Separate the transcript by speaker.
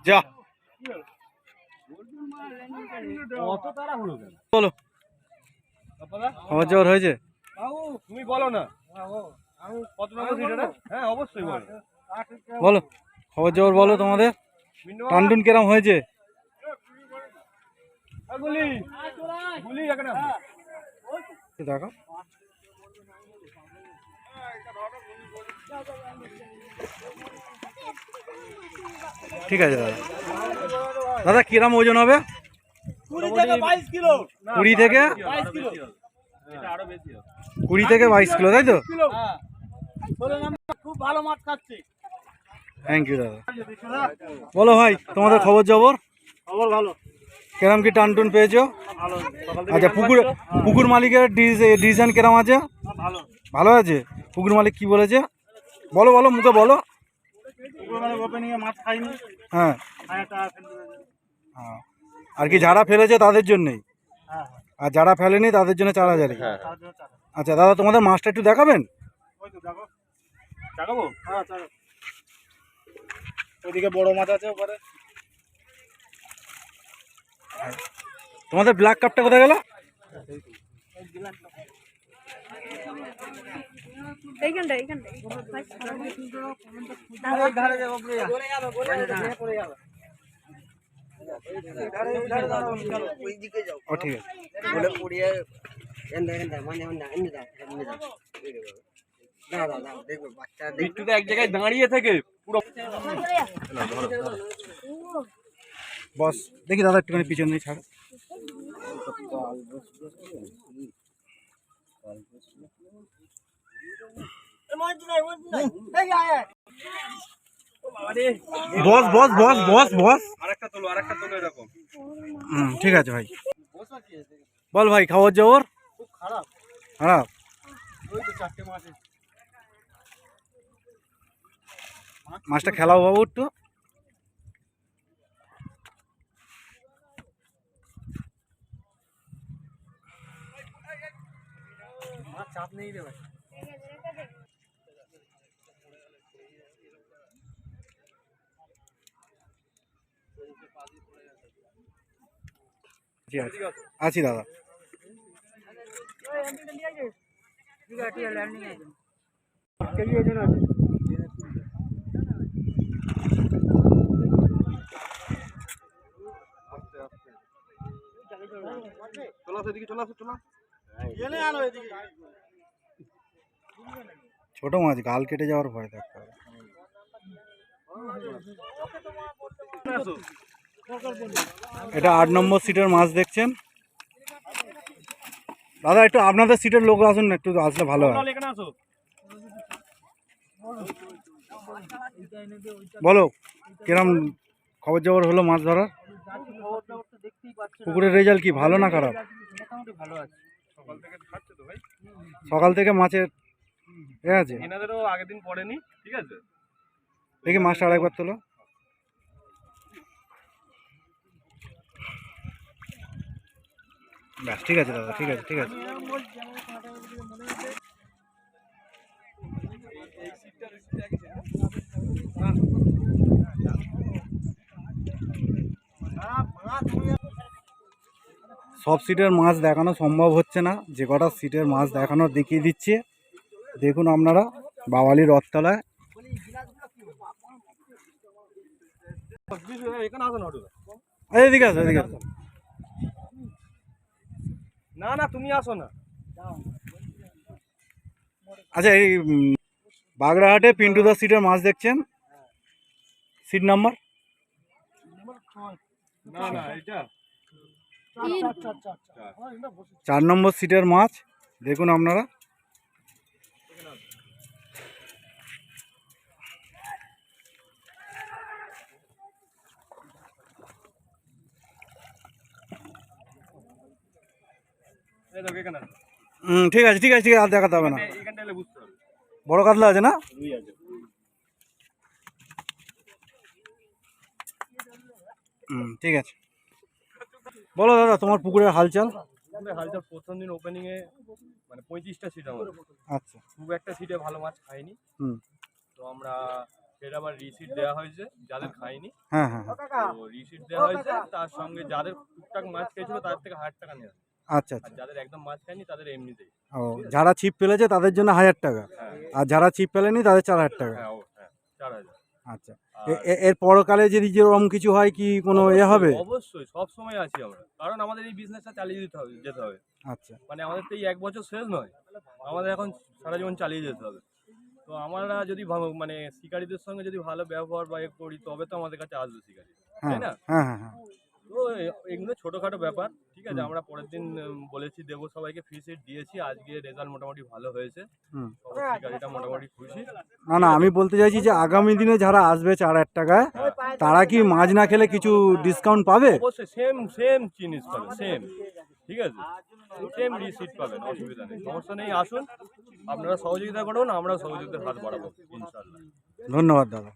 Speaker 1: যা বলো খবর জবর হয়েছে
Speaker 2: তুমি বলো না কত নম্বর সিট এটা? হ্যাঁ অবশ্যই বলো।
Speaker 1: বলো খবর জবর বলো তোমাদের টানটুন কিরম হয়েছে দেখো ঠিক আছে দাদা দাদা কিরম ওজন হবে
Speaker 2: 20 থেকে 22 কিলো
Speaker 1: 20 থেকে
Speaker 2: 22 কিলো এটা আরো বেশি হবে
Speaker 1: 20 থেকে 22 কিলো তাই তো
Speaker 2: হ্যাঁ খুব ভালো মাছ খাচ্ছে
Speaker 1: থ্যাংক ইউ দাদা বলো ভাই তোমাদের খবর জবর
Speaker 2: খবর ভালো
Speaker 1: কিরম কি টানটুন পেয়েছো
Speaker 2: ভালো
Speaker 1: আচ্ছা পুকুর মালিকের ডিসিশন কিরম আছে
Speaker 2: ভালো
Speaker 1: ভালো আছে পুকুর মালিক কি বলেছে বলো বলো মুখে বলো
Speaker 2: ওপেনিং এ মাছ খাইনি
Speaker 1: হ্যাঁ
Speaker 2: টাকা
Speaker 1: হ্যাঁ আর কি যারা ফেলেছে তাদের জন্যই
Speaker 2: হ্যাঁ
Speaker 1: আর যারা ফেলেনি তাদের জন্য 4000 আচ্ছা দাদা তোমাদের মাছটা একটু দেখাবেন
Speaker 2: ওই তো দেখো দেখাবো হ্যাঁ চলো ওইদিকে বড় মাছ আছে ওপারে
Speaker 1: তোমাদের ব্ল্যাক কাপটা কোথায় গেল ও ঠিক আছে
Speaker 2: বিট্টুতে এক জায়গায় দাঁড়িয়ে থেকে পুরো
Speaker 1: বস দেখি দাদা একটুখানি পিছন দিয়ে ছাড় বস বস বস বস বস
Speaker 2: আরেকটা তোলো এরকম
Speaker 1: ঠিক আছে ভাই বল ভাই খাবার জবর
Speaker 2: খুব খারাপ
Speaker 1: খারাপ
Speaker 2: ওই তো চারটে মাছ
Speaker 1: মাছটা খেলাও বাবু একটু
Speaker 2: মাছ চাপ নেই রে ভাই
Speaker 1: আছি দাদা ছোট মাছ গাল কেটে যাওয়ার ভয় থাকতে হবে এটা 8 নম্বর সিটের মাছ দেখছেন দাদা একটু আপনাদের সিটের লোক আসুন না একটু আসলে ভালো হয় বলো কিরম খবর জবর হলো মাছ ধরার পুকুরের রেজাল্ট কি ভালো না খারাপ সকাল থেকে মাছের এ আছে
Speaker 2: এনাদেরও আগের দিন পড়েনি ঠিক আছে
Speaker 1: দেখি মাছটা আরেকবার তোলো ব্যাস ঠিক আছে দাদা ঠিক আছে ঠিক আছে সব সিটের মাছ দেখানো সম্ভব হচ্ছে না যে কটা সিটের মাছ দেখানো দেখিয়ে দিচ্ছে দেখুন আপনারা বাওয়ালি রথতলায় এদিকে আসো এদিকে আসো
Speaker 2: না না তুমি আসো না
Speaker 1: আচ্ছা এই বাগড়াহাটে পিন্টুদা সিটের মাছ দেখছেন সিট নাম্বার
Speaker 2: না না এটা
Speaker 1: 4 নম্বর সিটের মাছ দেখুন আপনারা
Speaker 2: এই দেখো এখানে আছে।
Speaker 1: ঠিক আছে ঠিক আছে ঠিক আছে, আর দেখাতে হবে না।
Speaker 2: এইখানটা এলে বুঝতে হবে।
Speaker 1: বড় কাতলা আছে না?
Speaker 2: রুই আছে।
Speaker 1: ঠিক আছে, বলো দাদা তোমার পুকুরের হালচাল।
Speaker 2: আমাদের হালচাল প্রথম দিন ওপেনিং এ মানে 35টা সিট আমাদের,
Speaker 1: আচ্ছা।
Speaker 2: খুব একটা সিটে ভালো মাছ খাইনি।
Speaker 1: হুম।
Speaker 2: তো আমরা সেটা আবার রিসিট দেওয়া হয়েছে যাদের খাইনি।
Speaker 1: হ্যাঁ হ্যাঁ হ্যাঁ।
Speaker 2: তো রিসিট দেওয়া হয়েছে, তার সঙ্গে যাদের টুকটাক মাছ খেয়েছিল তাদের থেকে 1000 টাকা নেওয়া।
Speaker 1: আচ্ছা
Speaker 2: আর
Speaker 1: আচ্ছা।
Speaker 2: যাদের একদম মাছ খায়নি তাদের এমনিতেই।
Speaker 1: ও, যারা ছিপ ফেলেছে তাদের জন্য 1000 টাকা,
Speaker 2: হ্যাঁ
Speaker 1: আর যারা ছিপ ফেলেনি তাদের 4000 টাকা।
Speaker 2: হ্যাঁ হ্যাঁ 4000।
Speaker 1: আচ্ছা।
Speaker 2: আর
Speaker 1: এর পরকালে যদি যেরকম কিছু হয় কি কোনো হবে?
Speaker 2: অবশ্যই সব সময় আছি আমরা, কারণ আমাদের এই বিজনেসটা চালিয়ে যেতে হবে।
Speaker 1: আচ্ছা।
Speaker 2: মানে আমাদের তো এই 1 বছর শেষ নয়, আমাদের এখন সারা জীবন চালিয়ে যেতে হবে। তো আমরা যদি মানে শিকারীদের সঙ্গে যদি ভালো ব্যবহার বা এ করি তবে তো আমাদের কাছে আসবে শিকারী,
Speaker 1: হ্যাঁ
Speaker 2: তাই না?
Speaker 1: হ্যাঁ হ্যাঁ হ্যাঁ।
Speaker 2: তো এগুলো ছোটখাটো ব্যাপার, ঠিক আছে। আমরা পরের দিন বলেছি দেবো সবাইকে, ফ্রি সিট দিয়েছি, আজকে রেজাল্ট মোটামুটি ভালো হয়েছে,
Speaker 1: হুম।
Speaker 2: সবার শিকারিটা মোটামুটি খুশি।
Speaker 1: না না, আমি বলতে চাইছি যে আগামী দিনে যারা আসবে 4000 টাকায়, তারা কি মাছ না খেলে কিছু ডিসকাউন্ট পাবে?
Speaker 2: অবশ্যই সেম সেম জিনিস পাবেন, সেম, ঠিক আছে, সেম রিসিট পাবেন, অসুবিধা নেই, সমস্যা নেই। আসুন, আপনারা সহযোগিতা করুন, আমরাও সহযোগিতার হাত বাড়াবো ইনশাআল্লাহ।
Speaker 1: ধন্যবাদ দাদা।